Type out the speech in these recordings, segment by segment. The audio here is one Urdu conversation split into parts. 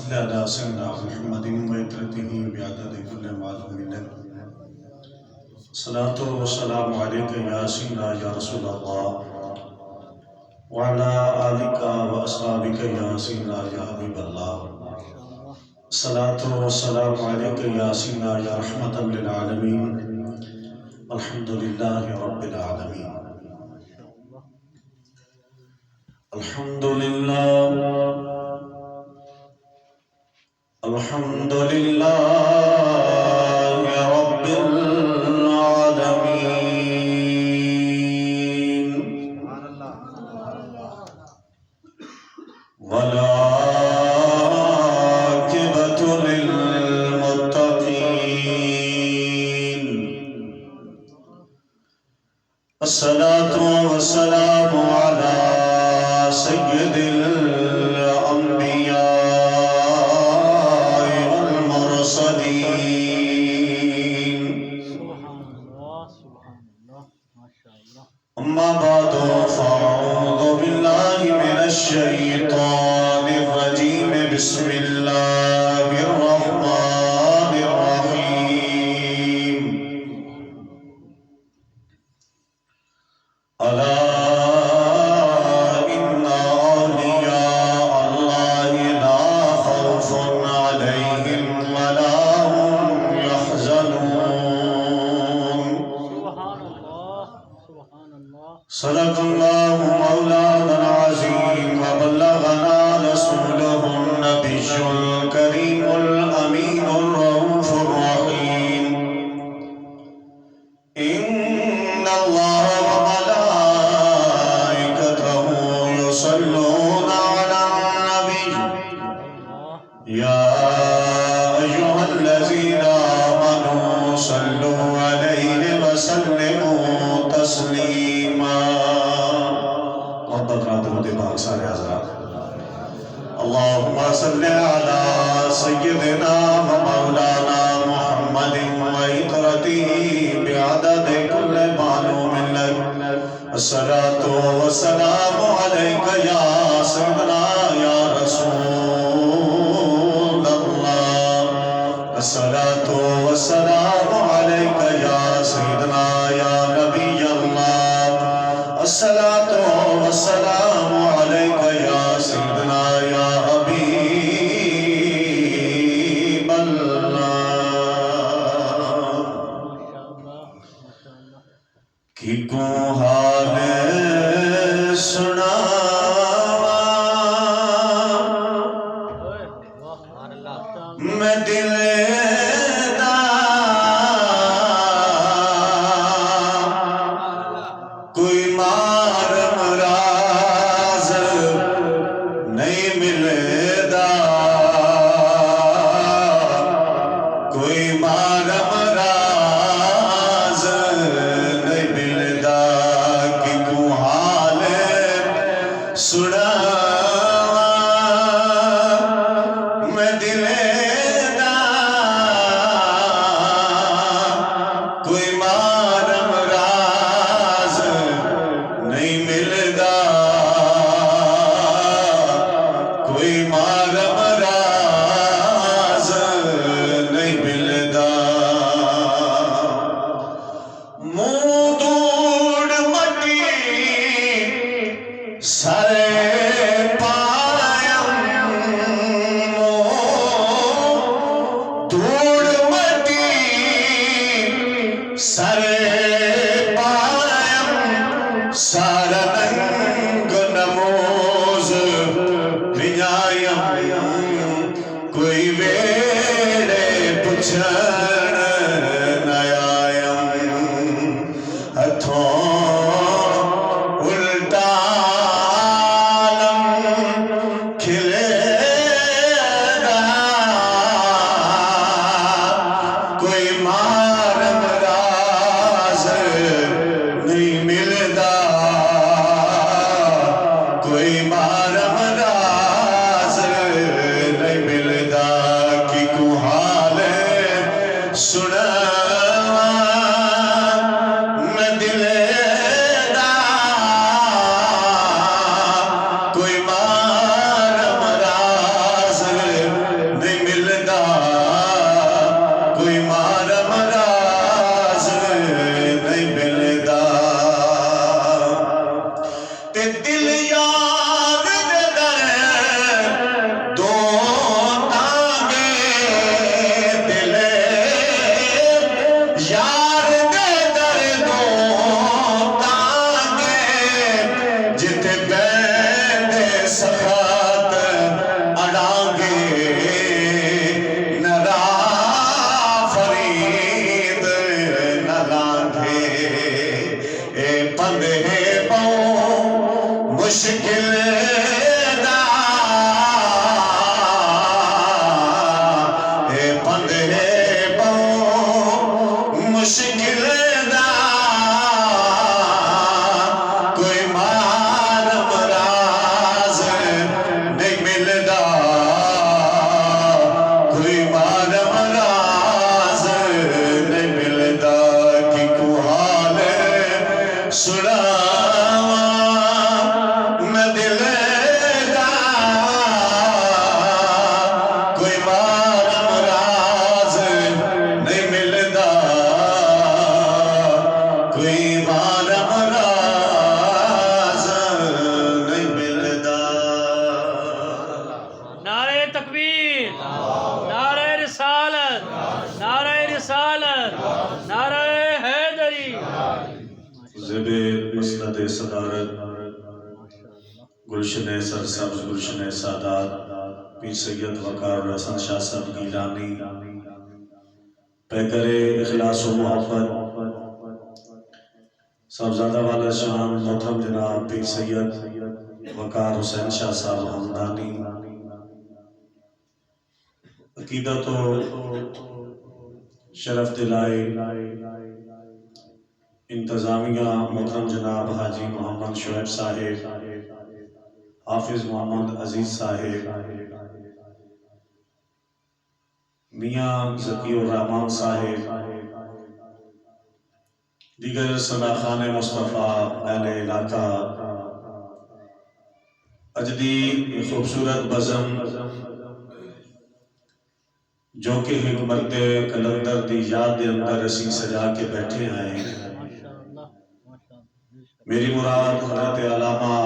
صل على سيدنا محمد وعترته بعدد كل معلوم لك. صلاة والسلام عليك يا سيدنا يا رسول الله وعلى آلك وأصحابك يا سيدنا يا حبيب الله. صلاة والسلام عليك يا سيدنا يا رحمة للعالمين. الحمد لله رب العالمين. الحمد لله الحمد لله رب العالمين. والعاقبة للمتقين. الصلاة والسلام على سيد الأنبياء والمرسلين. أما بعد فأعوذ بالله من الشيطان الرجيم. بسم الله الرحمن الرحيم. ألا إن أولياء الله لا خوف عليهم ولا هم يحزنون. صدق الله مولانا العظيم وبلغنا رسوله النبي الكريم الأمين الرؤوف الرحيم. إن الله وملائكته يصلون على النبي يا أيها الذين آمنوا صلوا عليه وسلموا تسليما. محبت رات ہوتے پاک سارے حضرات. اللهم صل على سيدنا ومولانا محمد وعترته بعدد كل معلوم لك. الصلاة والسلام عليك يا سيدنا يا رسول الله. الصلاة والسلام عليك يا سيدنا يا نبي الله. الصلاة والسلام عليك يا سيدنا يا حبيب الله. کی کو حال سناواں میں دل دا کوئی مار مراز نہیں ملدا. کوئی مار مراز نہیں ملدا. کہ کو حال سناواں میں دل دا کوئی مار مراز نہیں ملدا. کوئی مار مراز نہیں ملدا. منہ دوڑ مٹی سارے پایم. دھوڑ مٹی سارے پایم. سارا رنگ نموز بنایم. کوئی ویڑے پچھڑ نہ آیم. ہتھوں الٹا عالم کھلے گا. کوئی مار مراز نہیں ملدا. کوئی مار مراز نہیں ملدا. کی کو حال تکبیر، نعرہ رسالت، نعرہ رسالت، نعرہ حیدری۔ زیب مسند صدارت گلشن سرسبز گلشن سادات پیر سید وقار الحسن شاہ صاحب گیلانی، پیکر اخلاص و محبت صاحبزادہ والا شان محترم جناب پیر سید وقار حسین شاہ صاحب ہمدانی، عقیدت و شرف دلائے انتظامیہ محترم جناب حاجی محمد شعیب صاحب، حافظ محمد عزیز صاحب، میاں ذکی الرحمن صاحب، دیگر صداخان مصطفیٰ اہل علاقہ، اجدی خوبصورت بزم جو کہ حکمت کلندر دی یاد دے اندر اسی سجا کے بیٹھے ہیں، میری مراد حضرت علامہ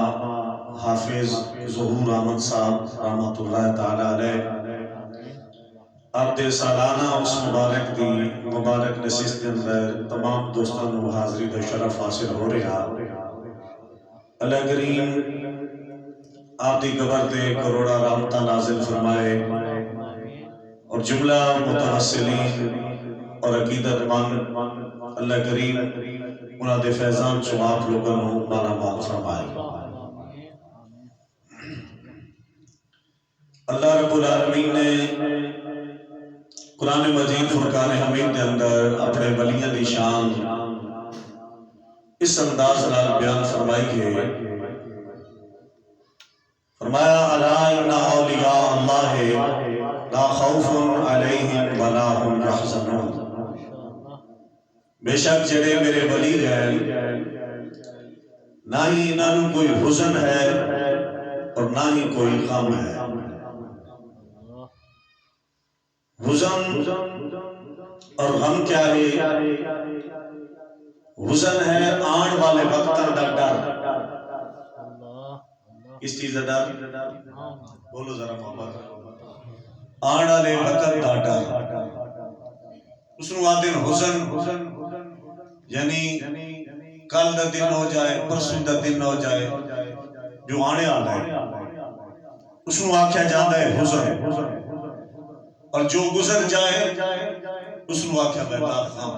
حافظ ظہور احمد صاحب رحمۃ اللہ تعالی علیہ آپ دے سالانہ اس مبارک نشست کے اندر تمام دوستوں کو حاضری دا شرف حاصل ہو رہا۔ اللہ کریم آپ دی قبر دے کروڑا رحمتہ نازل فرمائے اور جملہ متوسلین اور عقیدت مند اللہ کریم انہاں دے فیضان چو آپ لوگوں کو مالا مال فرمائے۔ اللہ رب العالمین نے قرآن مجید فرقان حمید کے اندر اپنے ولیوں دی شان اس انداز نال بیان فرمائی ہے، فرمایا الا ان اولیاء اللہ لا خوف علیہم ولا هم یحزنون، بے شک جڑے میرے ولی ہیں نہ ہی انہوں کوئی حزن ہے اور نہ ہی کوئی غم ہے۔ حزن اور غم کیا ہے؟ حزن ہے آن والے وقت دا ڈر، اس چیز دا ڈر بولو ذرا محمد، آن والے وقت دا ڈر، اس نو آدھے حزن، یعنی کل دا دن ہو جائے پرسوں دا دن ہو جائے جو آنے آنا ہے اس نو آکھیا جاندہ ہے حزن، اور جو گزر جائے اس نو آکھیا بیتا غم۔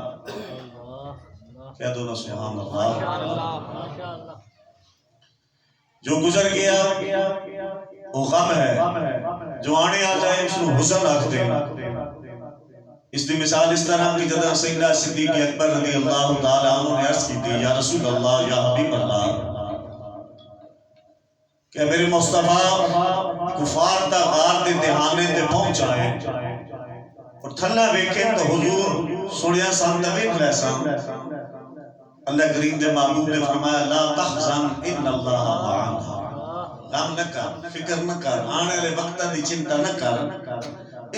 کہہ دو نا سبحان اللہ۔ جو گزر گیا وہ غم ہے، جو آنے آ جائے اس نو حزن آکھ دیں۔ اس دی مثال اس طرح کی جدہ سیدنا صدیق اکبر رضی اللہ تعالیٰ عنہ نے عرض کی تھی، یا رسول اللہ یا حبیب اللہ، کہ میرے مصطفیٰ کفار تا غار دے دہانے دے پہنچائیں اور تھلا ویکھیں تو حضور سنیا سامنے ویکھ لے سام۔ اللہ کریم دے محبوب نے فرمایا لا تحزن ان اللہ معنا، غم نہ کر، فکر نہ کر، آنے لے وقتہ دی چنتا نہ کر،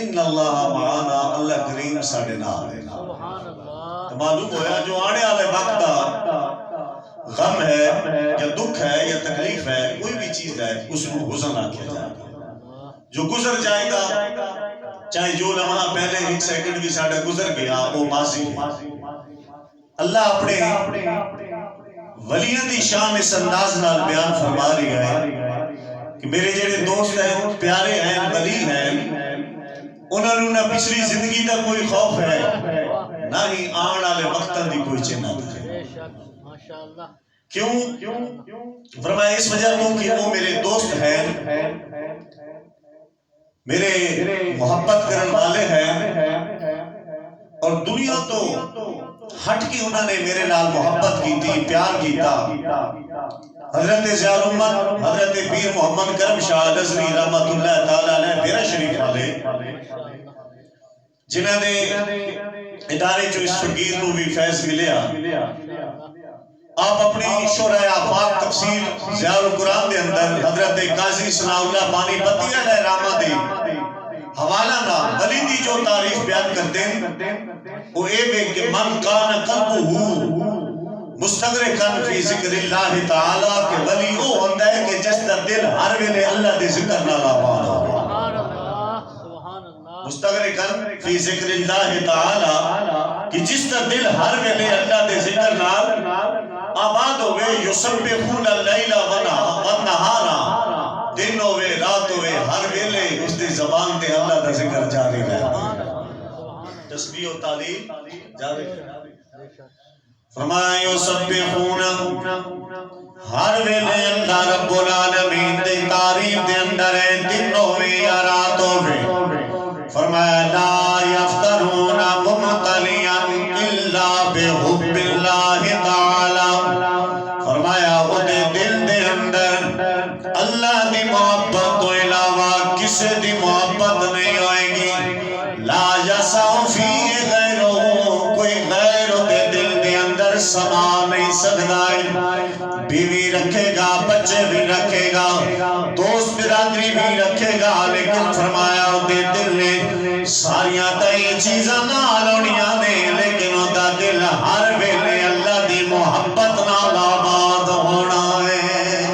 ان اللہ معنا، اللہ کریم ساڑے نال ہے۔ تو معلوم ہویا جو آنے والے وقت دا غم ہے یا دکھ ہے یا تکلیف ہے کوئی بھی چیز ہے اس کو حزن آکھیا جائے گا۔ جو گزر جائے گا چاہے جو لمحہ پہلے ایک سیکنڈ بھی ساڑھا گزر گیا وہ ماضی ہے۔ اللہ اپنے ولیوں دی شان اس انداز نال بیان فرما رہی ہے کہ میرے جڑے دوست ہیں پیارے ہیں ولی ہیں انہوں نے نہ پچھلی زندگی دا کوئی خوف ہے نہ ہی آن والے وقتاں دی کوئی چنت ہے۔ کیوں؟ فرمایا اس وجہ تو کہ وہ میرے دوست ہیں، میرے محبت کرن والے ہیں اور دنیا تو ہٹ کے انہوں نے میرے نال محبت کی تھی، پیار کیتا۔ حضرت ضیاء الامت حضرت پیر محمد کرم شاہ نظری رحمت اللہ تعالیٰ علیہ پیرا شریف والے جنہوں نے ادارے جو اس فقیر کو بھی فیض ملیا، آپ اپنی شورہ آفاق تفسیر ضیاء القرآن دے اندر حضرت قاضی ثناء اللہ پانی پتی علیہ رحمہ دے حوالہ نہ ولی دی جو تعریف بیان کرتے ہیں وہ اے بے کہ من کان قلبہ مستغرقاً فی ذکر اللہ تعالیٰ کہ ولی وہ ہوتا ہے کہ جس کا دل ہر ویلے اللہ دے ذکر نہ لاپا مستغرقن فی ذکر اللہ تعالی کہ جس کا دل ہر ویلے اللہ دے ذکر نال آباد ہوئے یسبحون اللیل والنہارا دن ہوئے رات ہوئے ہر ویلے اس دی زبان تے اللہ دا ذکر جاری رہے تسبیح و تعلیم جاری رہے فرمایا یسبحون ہر ویلے اللہ رب العالمین دی تعریف دے اندر ہے دن ہوئے یا رات ہوئے فرمایا لا یفترون ممتلیا الا بحب اللہ تعالی فرمایا وہ دل دے اندر اللہ دی محبت تو علاوہ کسی دی محبت نہیں ہوئے گی لا یسع فی غیرہ کوئی غیر دے دل دے اندر سما نہیں سکتا ہے بیوی رکھے گا بچے بھی رکھے گا دوست برادری بھی رکھے گا لیکن فرمایا دے دل نے ساریاں تئی چیزاں نال ہونیاں نے لیکن دا دل ہر ویلے اللہ دی محبت نال آباد ہونا ہے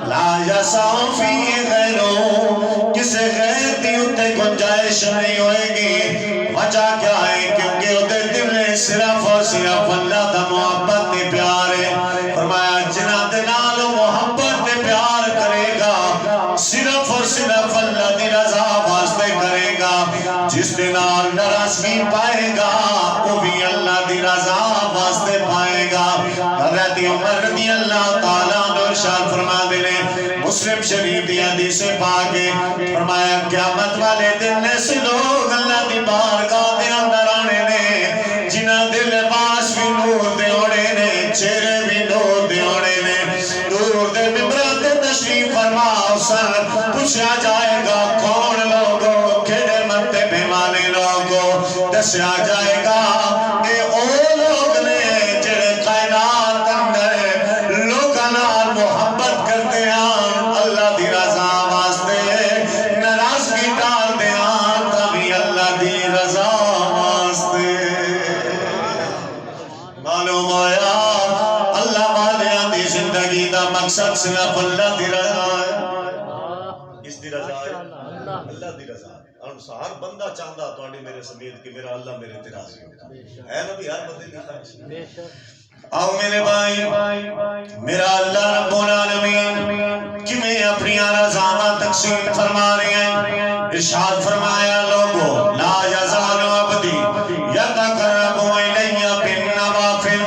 لا یسع فی غیرہ کسی غیر دی اتے گنجائش نہیں ہوئے گی وجہ کیا ہے کیونکہ اتے دل نے صرف اور صرف اللہ دا محبت نے پیار ہے فرمایا جنہ دے نال محبت نے پیار کرے گا صرف اور صرف اللہ دی رضا واسطے کرے گا جس دے نال ناراضگی پائے گا وہ بھی اللہ دی رضا واسطے پائے گا حضرت عمر رضی اللہ تعالیٰ عنہ ارشاد فرما دینے مسلم شریف دی حدیث پاک فرمایا قیامت والے دن ایسے لوگ اللہ دی بارگاہ دے اندر آنے نے جنہ دے لباس بھی نور دے ہونے نے چہرے بھی نور دے ہونے نے نور دے ممبران دے تشریف فرما سن پوچھا جائے گا کون لوگوں کھڑے مرتے بیمانے لوگوں دسیا جائے گا کہ او لوگ نے جڑے کائنات اندر لوگاں نال محبت کرتے ہیں اللہ دی رضا واسطے ناراضگی ڈال دے ہیں تبھی اللہ دی رضا واسطے معلوم ہویا اللہ والیاں دی زندگی دا مقصد صرف اللہ دی رضا ہے اس دی رضا ہے اللہ دی رضا ہے ہر بندہ چاہتا تواڈے میرے سمیت کہ میرا اللہ میرے تے راضی ہو ہے نا بھی ہر بندے دی خواہش آؤ میرے بھائی میرا اللہ رب العالمین کیویں اپنی رضاواں تقسیم فرما رہے ہیں ارشاد فرمایا لوگو لا یزال عبدی یتقرب الی بالنوافل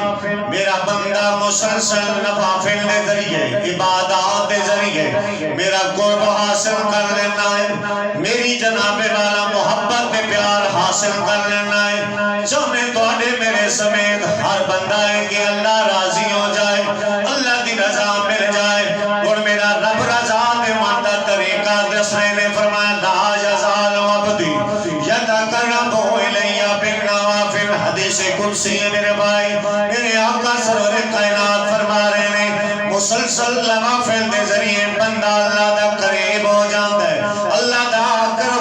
میرا بندہ مسلسل نوافل دے ذریعے عبادات دے ذریعے میرا قرب حاصل کر لینا ہے میری جناب والا محبت دے پیار حاصل کر لینا ہے چاہنے تواڈے میرے سمیت ہر بندہ ہے کہ اللہ راضی ہو جائے اللہ دی رضا مل جائے اور میرا رب رضا دے ماندا طریقہ دسنے نے فرمایا لا یزال عبدی یتقرب الی بالنوافل حدیث قدسی ہے میرے بھائی میرے آقا سرور کائنات فرما رہے ہیں مسلسل نوافل دے ذریعے بندہ اللہ دا قریب ہو جاتا ہے اللہ دا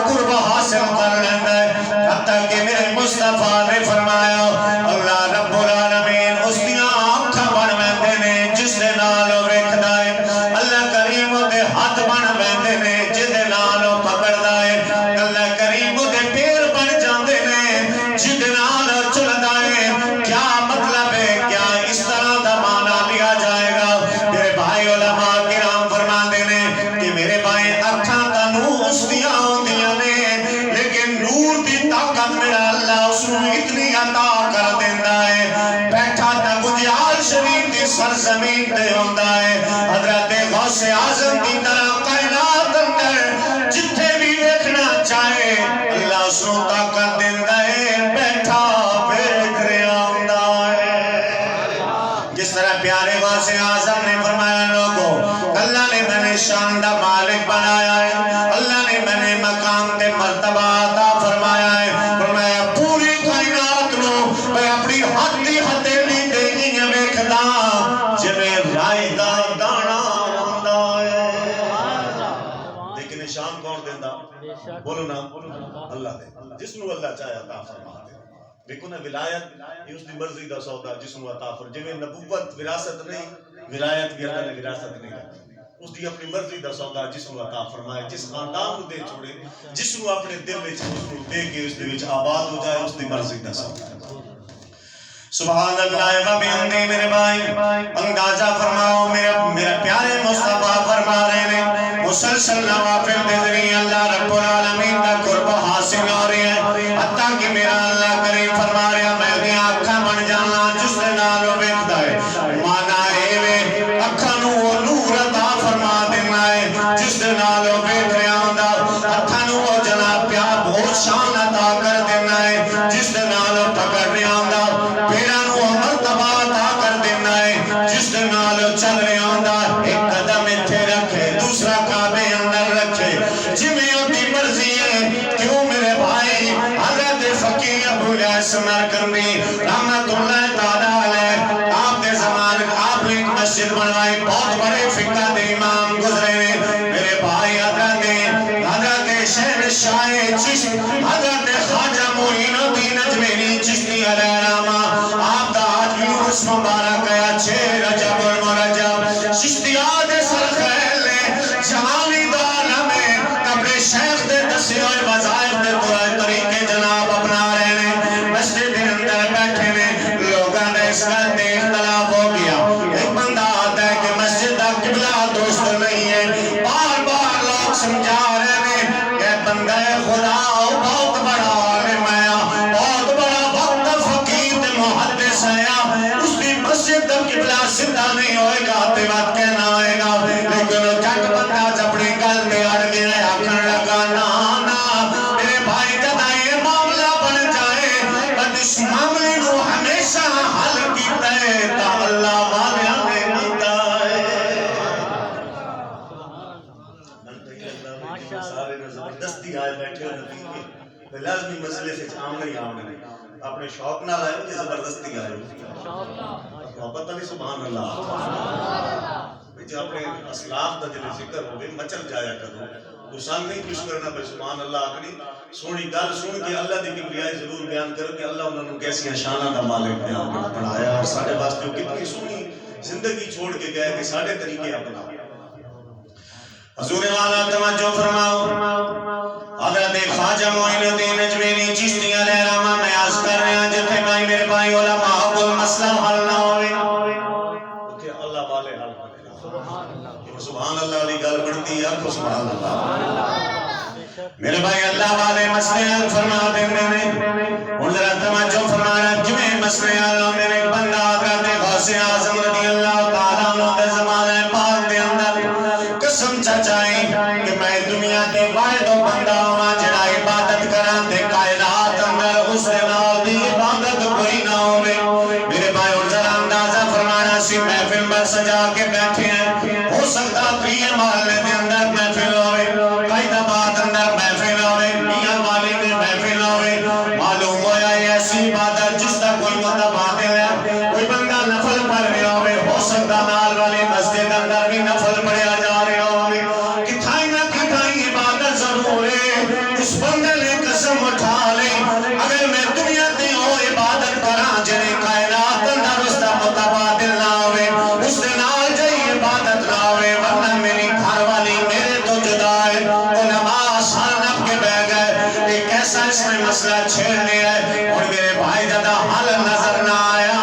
قرب حاصل کر لیتا ہے حتیٰ کہ میرے مصطفیٰ نے فرمایا اللہ رب العالمین اس دیاں آنکھاں بن ویندے نے جس دے نال ویکھدا ہے اللہ کریم دے ہاتھ بن ویندے نے جس دے نال پکڑدا ہے اللہ کریم دے پیر بن جاندے نے جس دے نال چلدا ہے کیا مطلب ہے کیا اس طرح دا معنی لیا جائے گا میرے بھائی علماء کرام فرماندے نے کہ میرے بھائی اکھاں دا نور اس دیاں ہوندیاں نے لیکن نور دی طاقت میرا اللہ اس کو اتنی عطا کر دیندا ہے بیٹھا تا گجیال شریف دی سرزمین تے ہوندا ہے حضرت غوث اعظم دی طرح کائنات اندر جتھے بھی دیکھنا چاہے اللہ اس کو طاقت دیندا ہے بیٹھا ویکھ رہا ہوندا ہے جس طرح پیارے غوث اعظم نے فرمایا لوگو اللہ نے میں نے شان دا مالک بنایا ہے اللہ نے میں نے مقام تے مرتبہ عطا فرمایا ہے فرمایا پوری کائنات نو میں اپنی ہتھی ہتھیلی تے ہی ویکھدا جویں رائی دا دانا ہوندا ہے لیکن شان کون دیندا بولو نا اللہ دے جس نو اللہ چاہے عطا فرما دے دیکھو نا ولایت یہ اس دی مرضی دا سودا جس نو عطا فرما جویں نبوت وراثت نہیں ولایت بھی اللہ نے وراثت نہیں اس دی اپنی مرضی دا سودا جس نو عطا فرمائے، جس خاندان نو دے چھوڑے، جس نو اپنے دل وچ اس نو دے کے اس دے وچ آباد ہو جائے، اس دی مرضی دا سودا ہے۔ سبحان اللہ و بحمدہ۔ میرے بھائی اندازہ فرماؤ، میرے پیارے مصطفیٰ فرما رہے ہیں مسلسل نوافل دے ذریعے اللہ رب العالمین دا قرب حاصل ہو رہی ہے، حتیٰ کہ میرا اللہ کریم فرما رہا ہے میں دی آنکھاں بن جانا جس دے نال ویکھدا ہے، مانا اے وے اکھاں نوں او نور عطا فرما دینا ہے جس دے نال ویکھ رہا ہوندا، ہتھاں نوں او جناب پیار بہت شان عطا کر دینا ہے جس دے نال پکڑ رہا ہوندا، پیراں نوں او مرتبہ عطا کر دینا ہے جس دے نال چل رہا ہوندا، ایک قدم ایتھے رکھے دوسرا کعبے اندر رکھے، جویں اپنی مرضی ہے۔ کیوں میرے بھائی حضرت فقیر ابو الیاس مرکندی رحمت اللہ تعالیٰ علیہ آپ دے زمان آپ نے ایک مسجد بنوائی، بہت بڑے فقہ دے امام گزرے ہیں میرے بھائی، حضرت شاہ چشت حضرت خواجہ معین الدین اجمیری چشتی علیہ رحمہ آپ دا آج یونس مبارک ہے 6 رجب المرجب چشتیات سرخیل نے جہانی دارہ میں قبر شیخ دے دسے ہوئے وظائف دے طریقے جناب اپنا رہے ہیں، مسجد دے اندر بیٹھے ہیں، لوگاں نے اس کا اختلاف ہو گیا، ایک بندہ آتا ہے کہ مسجد دا قبلہ دوست نہیں ہے، بار بار لوگ سمجھا رہے ہیں کہ بندہ خدا بہت بڑا عالم ہے، بہت بڑا وقت فقیر تے محدث ہے، اس دی مسجد دا قبلہ سیدھا نہیں ہوئے گا تے بات کہنا آئے گا، لیکن وہ جٹ بندہ اپنی گل میں اڑ گیا آکھن لگا نا میرے بھائی جدا یہ معاملہ بن جائے بس اس معاملے کو ہمیشہ حل کیتا ہے تا اللہ والیاں نے منتا ہے۔ سارے زبردستی آئے بیٹھے ہو نبی کے لازمی مسئلے سے آمنے ہی آمنے اپنے شوق نہ لائے کہ زبردستی آئے محبت علی سبحان اللہ جو اپنے اسلاف دا جلے ذکر ہوئے مچل جایا کرو دوسان نہیں کچھ کرنا بھائی سبحان اللہ اپنی سونی گل سن کے اللہ دی کبریائی ضرور بیان کرو کہ اللہ انہوں نے کیسی شانہ دا مالک بیان بنایا اور ساڑھے واسطے کتنی سونی زندگی چھوڑ کے گئے کہ ساڑھے طریقے اپنا حضور والا توجہ فرماؤ حضرت خواجہ معین الدین اجمیری چشتی علیہ رحمہ میں عرض کر رہے ہیں جتنے بھائی میرے بھائی علماء کو مسئلہ حل نہ ہوئے کہ اللہ والے حل کرے سبحان اللہ علی گل بڑھتی ہے آپ کو سبحان اللہ میرے بھائی اللہ والے مسئلے حل فرما دینے نے حضرت توجہ فرما رہا جمعہ مسئلے حل میرے ایک بندہ حضرت غوث اعظم رضی اللہ تعالیٰ عنہ دے زمانے پاک دے اندر قسم چچائی کہ میں دنیا دے واحد و بندہ ہوں جڑا عبادت کران دے کائنات اندر اس دے نال دی عبادت کوئی نہ ہوئے میرے بھائی اور ذرا اندازہ فرمانا سی محفل میں سجا کے بیٹھے ہیں ہو سکتا پریہ محلے دے اندر محفل ہوئے قائدآباد اندر محفل ہوئے میاں والی میں محفل ہوئے معلوم ہویا ایسی عبادت جس کا کوئی متبادل ہے کوئی بندہ نفل پڑھ رہا ہوئے ہو سکتا نال والی مسجد اندر بھی نفل پڑھیا جا رہا ہوئے کتھائی نہ کتھائی عبادت ضرور ہے اس بندے نے قسم اٹھا لے اگر میں دنیا دی ہو عبادت کرا جنہیں کائنات اندر اس کا متبادل نہ ہوئے اس نے نال جائی عبادت نہ ہوئے ورنہ میری گھر والی میرے تو جدا ہے علماء سال نب کے بہ گئے ایک ایسا اس میں مسئلہ چھیڑ لیا ہے اور میرے بھائی جدا حل نظر نہ آیا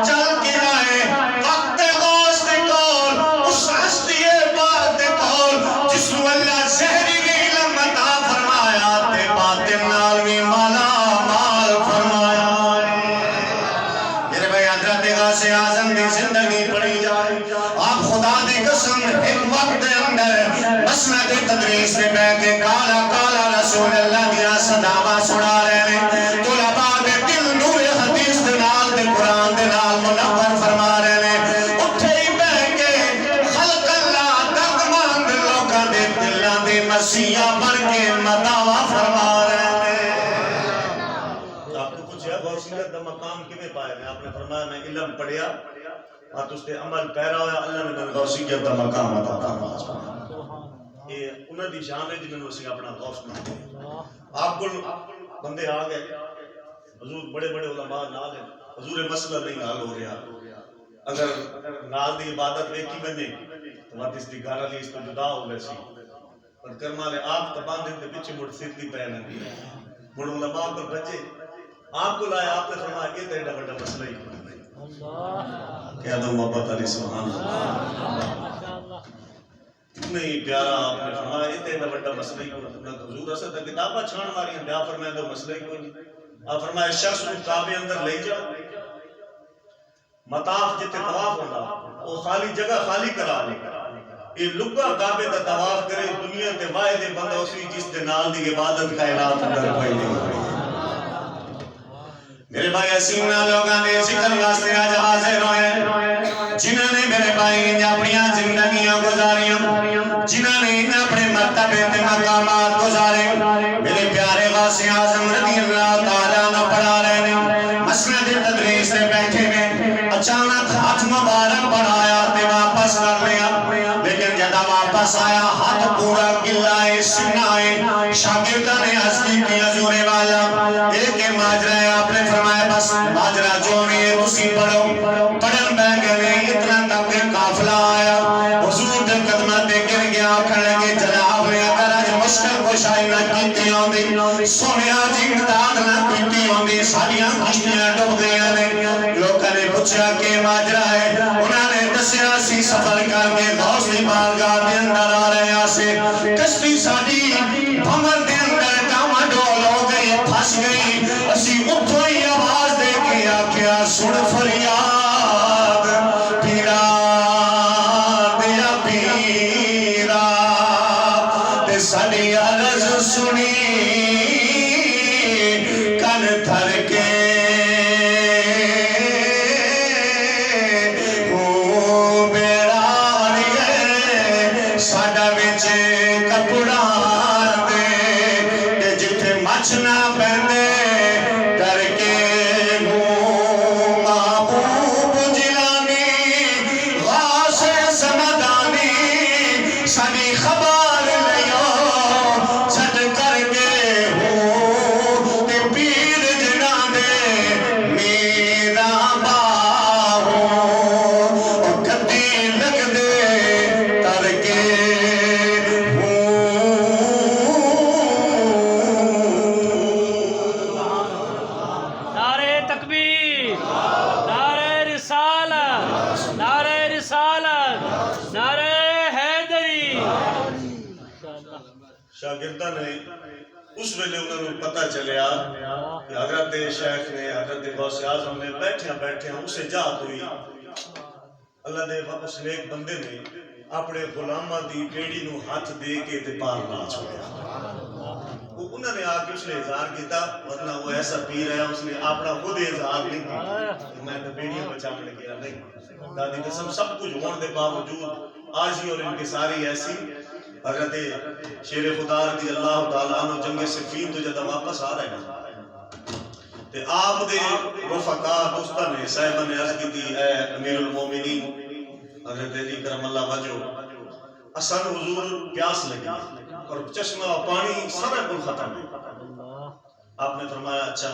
چل کے آئے وقت غوث دے کول اس ہستی بات دے کول جس کو اللہ زہری علم عطا فرمایا تے باطن نال بھی مالا مال فرمایا میرے بھائی حضرت غوث اعظم دی زندگی پڑھی جائے آپ خدا دی قسم ایک وقت دے اندر مسند تدریس میں بیٹھ کے کالا کالا رسول اللہ دیا صداوا سنا رہے ہیں طلباء دے دل نور حدیث دے نال دے قرآن دے نال منور فرما رہے ہیں اٹھے ہی بیٹھ کے خلق اللہ درد مند لوگاں دے دلاں دے مسیحا بن کے مداوا فرما رہے ہیں آپ کو پوچھا غوثیت دا مقام کیویں پایا میں آپ نے فرمایا میں علم پڑھیا اور اس تے عمل پیرا ہویا اللہ نے میں غوثیت دا مقام عطا فرمایا یہ انہاں دی شان ہے جنہوں نے اپنا غوث بناتے ہیں آپ کو بندے آ گئے حضور بڑے بڑے علماء نال ہیں حضور مسئلہ نہیں حل ہو رہا اگر نال دی عبادت ایک ہی بنے وقت اس دی گھر علی اس کو جدا ہو گئے سی اور کرما لے آپ تبان دن دے پیچھے مڑ سیدھی پہ نہیں مڑ علماء پر بچے آپ کو لائے آپ نے فرمایا یہ تیرا بڑا مسئلہ ہی کہہ دو محبت علی سبحان اللہ اتنے ہی پیارا آپ نے فرمایا یہ تیرا بڑا مسئلہ ہی کوئی حضور اصل تک کتابہ چھان ماری ہیں بیا فرمایا دو مسئلہ ہی کوئی آپ فرمایا شخص کو کعبے اندر لے جاؤ مطاف جتے طواف ہونا وہ خالی جگہ خالی کرا لے یہ لگا کعبے دا طواف کرے دنیا تے واحد بندہ اسی جس دے نال دی عبادت کا اعلان اندر کوئی نہیں میرے بھائی اسیم نہ لوگاں نے ذکر واسطے آج حاضر ہوئے جنہوں نے میرے بھائی نے اپنی زندگیاں گزاریاں جنہوں نے اپنے مرتبے تے مقامات گزارے میرے پیارے غوث اعظم رضی اللہ تعالیٰ عنہ پڑھا رہے ہیں مسجد تدریس سے بیٹھے میں اچانک ہاتھ مبارک بڑھایا تے واپس کر لیا لیکن جب واپس آیا ہاتھ پورا گلائے سنائے شاگردہ نے حسنی کی حضور والا ایک ماجرہ ہے آپ نے فرمایا بس ماجرہ جو نہیں ہے اسی پڑھو پڑھن بہ گئے اتنا تک قافلہ آیا حضور دے قدمہ دے گر گیا کھڑ لگے جناب نے اگر آج مشکل کشائی نہ کیتی ہوندی سونیا جی امداد نہ کیتی ہوندی ساریاں کشتیاں ڈوب گیا نے لوگوں نے پوچھا کہ ماجرہ ہے انہوں نے دسیا سی سفر کر کے غوث دی بارگاہ دے اندر آ رہے آسے کشتی ساڈی بھمر دے اندر ڈاما ڈول ہو گئی پھنس گئی اسی اتھوں ہی آواز دے کے آکھیا سن فریاد پیرا دیا پیرا تے ساڈی عرض سنی کن تھر کے نہ پہنے کر کے محبوب جلانی غاث سمدانی سنی خبر لیو چھٹ کر کے تے پیر جنا دے میرا باہو کتی لگ دے کر کے شاگردہ نے اس ویلے انہوں نے پتہ چلیا کہ حضرت شیخ نے حضرت غوث اعظم نے بیٹھے اسے جات ہوئی اللہ نے اس نیک بندے نے اپنے غلامہ دی بیڑی نو ہاتھ دے کے تے پار نہ چھوڑیا انہوں نے آ کے اس نے اظہار کیتا ورنہ وہ ایسا پیر ہے اس نے اپنا خود اظہار نہیں کیا میں تو بیڑیاں بچانے گیا نہیں دادی قسم سب کچھ ہونے دے باوجود آج ہی اور انکساری ایسی حضرت شیر خدا رضی اللہ تعالیٰ عنہ جنگ صفین تو جدہ واپس آ رہے ہیں تے آپ دے رفقا دوستہ نے صاحبہ نے عرض کی تھی اے امیر المومنین حضرت علی کرم اللہ وجہ اصل حضور پیاس لگی اور چشمہ پانی سارا کل ختم ہے آپ نے فرمایا اچھا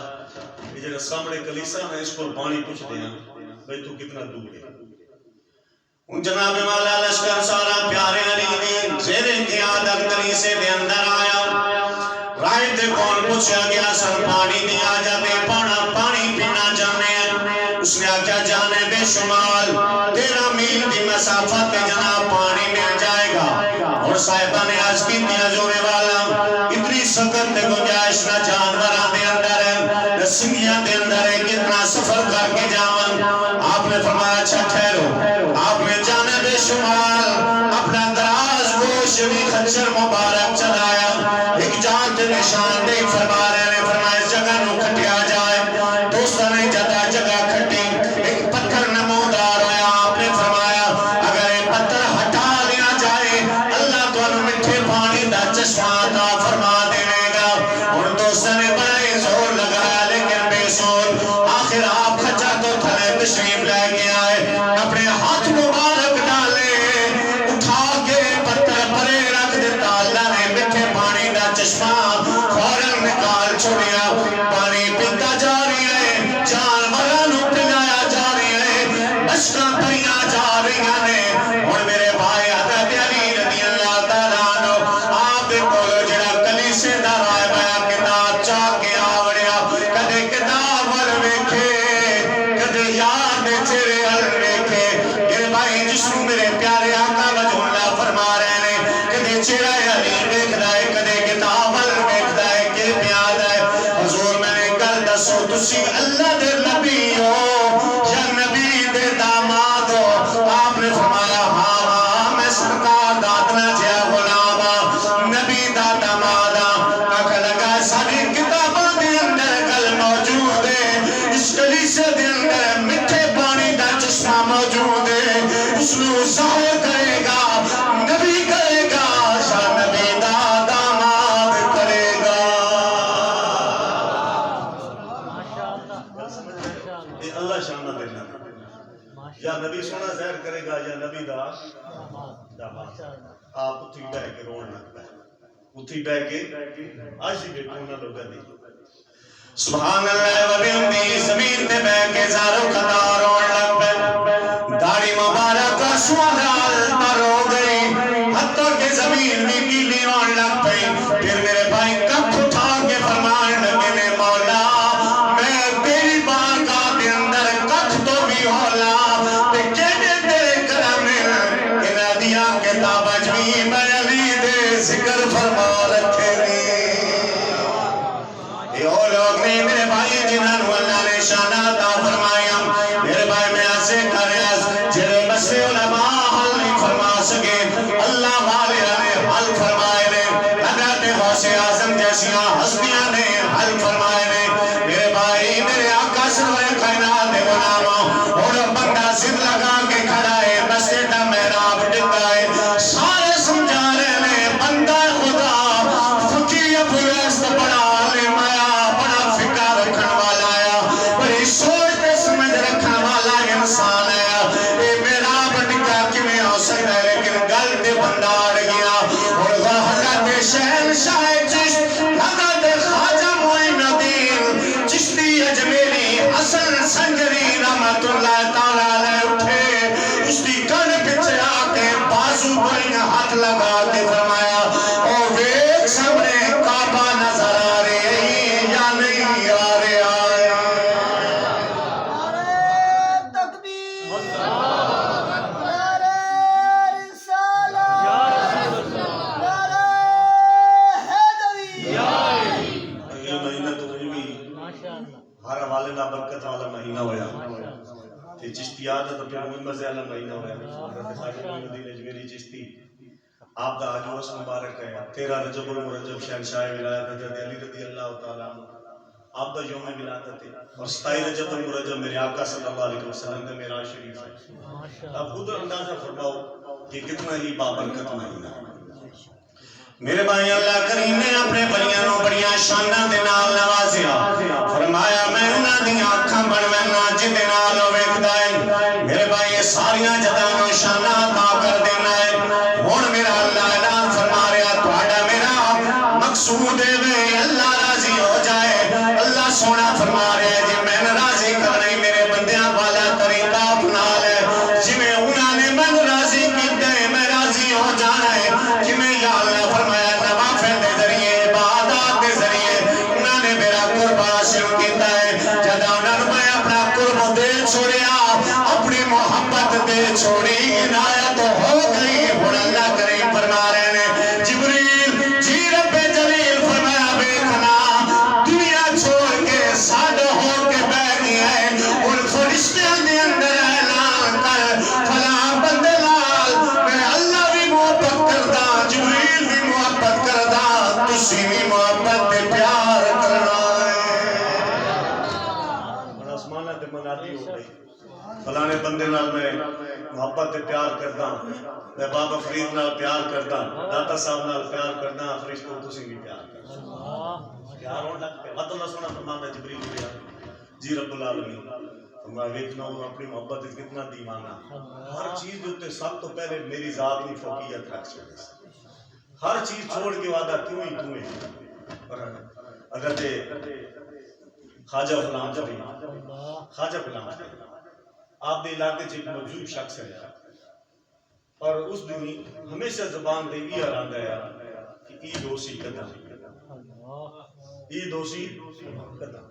یہ جنہا سامنے کلیسا نے اس کو پانی پوچھ دیا بھئی تو کتنا دور ہے جناب مولا لشکر سارا پیارے علی دین زیر قیادت کلیسے دے اندر آیا رائے تے کون پوچھا گیا سر پانی نہیں آ جاتے پانی پینا جانے ہیں اس نے آکیا جانے بے شمال 13 میل دی مسافت پہ جناب پانی مل جائے گا اور صاحبہ نے آج کی دیا جونے والا اتنی سکت تے گنجائش نہ جانوران دے اندر ہے نسنگیاں دے اندر ہے کتنا سفر کر کے جاون آپ نے فرمایا اچھا ٹھہرو آپ نے جانے بے شمال اپنا دراز گوش بھی خچر مبارک چلایا ایک جانت نشان دے فرما رہے نے فرمایا اس جگہ نو کھٹیا جائے دوستہ نے جگہ کھٹی ایک پتھر نمودار ہویا آپ نے فرمایا اگر یہ پتھر ہٹا لیا جائے اللہ تو انہوں مٹھے پانی دا چشمہ عطا فرما دینے گا ان دوستہ نے بڑے زور لگایا لیکن بے زور آخر آپ کھچا تو تھلے تشریف لے کے آئے اپنے ہاتھ مبارک ڈالے اٹھا کے پتھر پرے رکھ دیتا اللہ نے مٹھے پانی دا چشمہ فوراں نکال چھوڑیا پانی پیتا جا رہی ہے جانوران پلایا جا رہی ہے مشکاں پریاں جا رہی ہیں اور میرے بھائی تسی اللہ دے نبی ہو یا نبی دے داماد ہو؟ آپ نے فرمایا ہاں ہاں میں سرکار دا اتنا جہا غلام ہاں، نبی دا داماد ہاں۔ آخر لگا ساری کتاباں دے اندر گل موجود ہے، اس کلیسے دے اندر میٹھے پانی دا چشمہ موجود ہے، اس نو ظاہر کرے گا نبی کرے گا شاہ نبی دا داماد کرے گا۔ یہ اللہ شانہ دینا یا نبی سونا ظاہر کرے گا یا نبی دا داماد۔ آپ اتھی بہ کے رون لگ پہ، اتھی بہ کے آج ہی بیٹھوں نہ لوگا دی سبحان اللہ و بحمدہ، زمین تے بہ کے زارو قطار رون لگ پہ، داڑھی مبارک سوال پر ہو گئی، حتیٰ کہ زمین بھی گیلی ہون لگ پئی۔ پھر میرے بھائی کف اٹھا کے فرمان لگے نے مولا میں تیری بارگاہ دے اندر کف تو بھی ہولا تے کہنے تیرے کرم انہاں دیاں کتاباں بھی میں علی دے ذکر فرما رکھے نے۔ یہ وہ لوگ نے میرے بھائی جنہاں نو اللہ نے شان عطا فرمایا، میرے بھائی میں ایسے کریاس جڑے مسئلے علماء حل نہیں فرما سکے اللہ والے نے حل فرمائے نے، حضرت غوث اعظم جیسیاں ہستیاں نے حل فرمائے نے۔ میرے بھائی میرے آقا سرور کائنات دے غلاموں، اور بندہ ضد لگا کے کھڑا ہے، مسجد دا محراب ڈگا ہے، سارے سمجھا رہے نے بندہ خدا فقیر ابو ویس بڑا عالم آیا، بڑا فقہ رکھن والا آیا، بڑی سوچ تے سمجھ رکھن والا انسان آیا، اے محراب ڈگا کیویں ہو سکتا ہے؟ لیکن گل تے بندہ اڑ گیا، اور حضرت شہنشاہ چشت حضرت خواجہ معین الدین چشتی اجمیری حسن سنجری رحمت اللہ تعالیٰ علیہ اٹھے، اس کی کن پیچھے آ کے بازو پر ہاتھ لگا کے فرمایا او ویک سامنے کعبہ نظر آ رہی ہے یا نہیں آ رہا ہے؟ نعرہ تکبیر، نعرہ رسالت، نعرہ حیدری۔ یہ مہینہ تو بھی ہر حوالے نہ برکت والا مہینہ ہویا، یہ چشتیات تو پھر مزے والا مہینہ ہویا۔ حضرت خواجہ معین الدین اجمیری چشتی آپ دا آج وس مبارک ہے، 13 رجب المرجب شہنشاہ ولایت حضرت علی رضی اللہ تعالیٰ عنہ آپ دا یوم ولادت ہے، اور 27 رجب المرجب میرے آقا صلی اللہ علیہ وسلم کا معراج شریف ہے۔ اب خود اندازہ فرماؤ کہ کتنا ہی بابرکت مہینہ ہے۔ میرے بھائی اللہ کریم نے اپنے بلیاں نو بڑیاں شاناں دے نال نوازیا، فرمایا میں انہاں دیاں اکھاں بنوینا جدے نال او ویکھدا ہے۔ میرے بھائی یہ ساریاں جداں نو شاناں عطا کر دینا ہے۔ ہن میرا اللہ اعلان فرما رہا تہاڈا میرا مقصود ہے وے اللہ راضی ہو جائے۔ اللہ سونا فرما رہا ہے جی میں راضی کرنا ہی میرے بندیاں والا طریقہ اپنا لے، جویں انہاں نے من راضی کیتا ہے میں راضی ہو جانا ہے، جویں یا اللہ فرمایا نوافل دے ذریعے عبادات دے ذریعے انہاں نے میرا قرب حاصل کیتا ہے۔ جدا انہاں نوں میں اپنا قرب دے چھوڑیا، اپنی محبت دے چھوڑی، عنایت ہو گئی۔ ہن اللہ کریم فرما رہے نے جبریل جی رب جلیل فرمایا ویکھنا دنیا چھوڑ کے ساڈ ہو کے بیٹھ گیا ہے، ہن فرشتیاں دے اندر اعلان کر فلاں بندے نال میں اللہ بھی محبت کردا، جبریل بھی محبت کردا، تسی بھی محبت تے پیار کرنا ہے۔ آسمانہ تے منادی ہو گئی فلانے بندے نال میں محبت تے پیار کردا، میں بابا فرید نال پیار کردا، داتا صاحب نال پیار کردا، فرشتوں تسی بھی پیار کردا۔ پیار ہون لگ پیا، مت اللہ سونا فرماندا جبریل کو جی رب العالمین میں ویکھنا ہوں اپنی محبت وچ کتنا دیوانہ، ہر چیز دے اوتے سب تو پہلے میری ذات کی فوقیت رکھ چھوڑے، ہر چیز چھوڑ کے وعدہ کیوں ہی تو ہے۔ حضرت خواجہ غلام فرید، خواجہ غلام فرید آپ دے علاقے چ ایک موجود شخص ہے، اور اس دن ہمیشہ زبان تے یہ آراندا ہے کہ عید ہو سی کدا، عید ہو سی کدا۔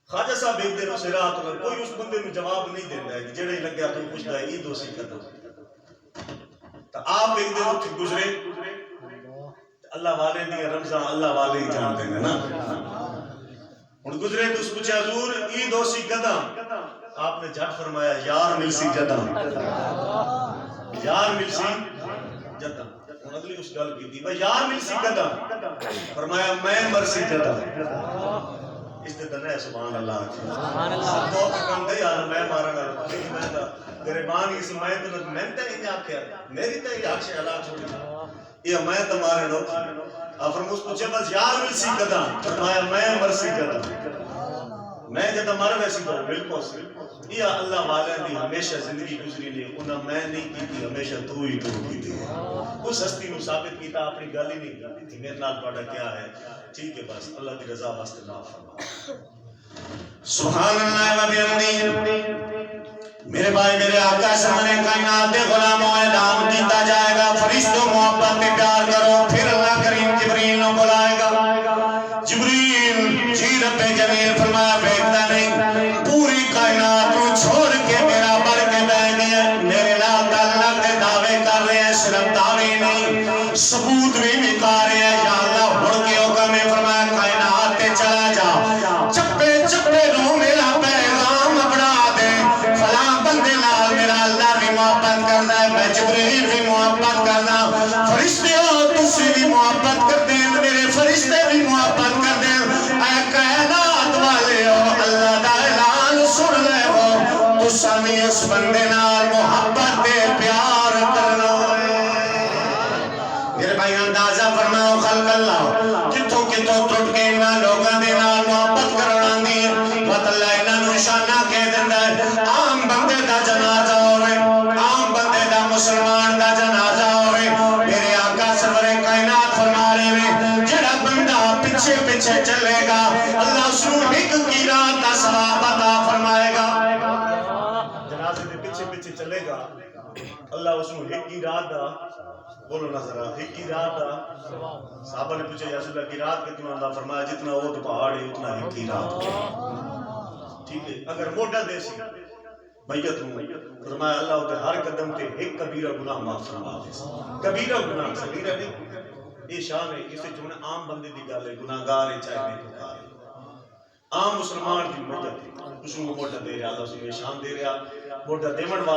خواجہ صاحب ایک دن اسے رات میں کوئی اس بندے میں جواب نہیں دیندا ہے، جڑے لگیا تو پوچھدا ہے عید ہو سی کدا۔ تو آپ ایک دن اتھے گزرے، اللہ والے دی رمضان اللہ والے ہی جانتے ہیں نا، ہن گزرے تو اس پوچھا حضور عید ہو سی کدا؟ آپ نے جھٹ فرمایا یار مل سی جدا، یار مل سی جدا۔ اگلی اس گل کی تھی یار مل سی کدا؟ فرمایا میں مر سی جدا۔ اس نے دنے سبحان اللہ سبحان اللہ تو کم دے یار میں مارنا میں دا گریبان اس میں تو میں تے ہی آکھیا میری تے حق سے اللہ چھوڑی یہ میں تمہارے لو آپ فرموس پوچھے بس یار مل سی کدا؟ فرمایا میں مر سی جدا، میں جدا مر ویسی تو بالکل یہ اللہ والے دی ہمیشہ زندگی گزری نے انہاں میں نہیں کیتی ہمیشہ تو ہی تو کیتی اس ہستی نو ثابت کیتا اپنی گل ہی نہیں کی میرے نال تہاڈا کیا ہے ٹھیک ہے بس اللہ کی رضا واسطے معاف فرما۔ سبحان اللہ و بحمدہ۔ میرے بھائی میرے آقا سامنے کائنات دے غلاموں اعلان کیتا جائے گا فرشتوں محبت تے پیار کرو پھر اللہ کریم جبریل نو بلائے گا۔ جبریل جی رب جمیل فرمایا بیٹھتا نہیں پوری کائنات کو چھوڑ کے میرا بڑھ کے بیٹھ گیا میرے نال تعلق دے دعوے کر رہے ہیں صرف دعوے نہیں ثبوت بھی نکا رہے ہیں یا اللہ ہڑ کے حکم نے فرمایا کائنات تے چلا جا چپے چپے رو میرا پیغام بڑھا دے فلاں بندے نال میرا اللہ بھی محبت کرنا ہے میں جبریل بھی محبت کرنا فرشتے ہو تسی بھی محبت کر دیں میرے فرشتے بھی محبت کر دیں اے کائنات والے ہو اللہ دا اعلان سن لے ہو تساں بھی اس بندے نال محبت دے پیار کرنا ہے۔ میرے بھائی اندازہ فرماؤ خلق اللہ کتوں کتوں ٹوٹ کے انہاں لوگاں دے نال محبت کرنا دی وقت اللہ انہاں نو نشانہ کہہ دیندا ہے عام بندے دا جنازہ ہوئے عام بندے دا مسلمان دا جنازہ ہوئے میرے آقا سرور کائنات فرما رہے ہیں جڑا بندہ پیچھے پیچھے چلے گا اللہ اس کو ایک کی رات کا ثواب عطا فرمائے گا۔ جنازے دے پیچھے پیچھے چلے گا اللہ اس کو ایک کی رات دا بولو نا ذرا ایک کی رات دا صحابہ نے پوچھا یا رسول اللہ کی رات کتنا اللہ فرمایا جتنا وہ پہاڑ ہے اتنا ایک کی رات ٹھیک ہے اگر موٹا دے سی میت ہوں فرمایا اللہ تے ہر قدم تے ایک کبیرہ گناہ معاف فرما دے کبیرہ گناہ صغیرہ نہیں یہ شان ہے اس سے عام بندے دی گل ہے گناہگار ہے چاہے نیکوکار ہے عام مسلمان دی میت ہے اس کو موٹا دے رہا اللہ اس کو شان دے رہا موٹا دیمن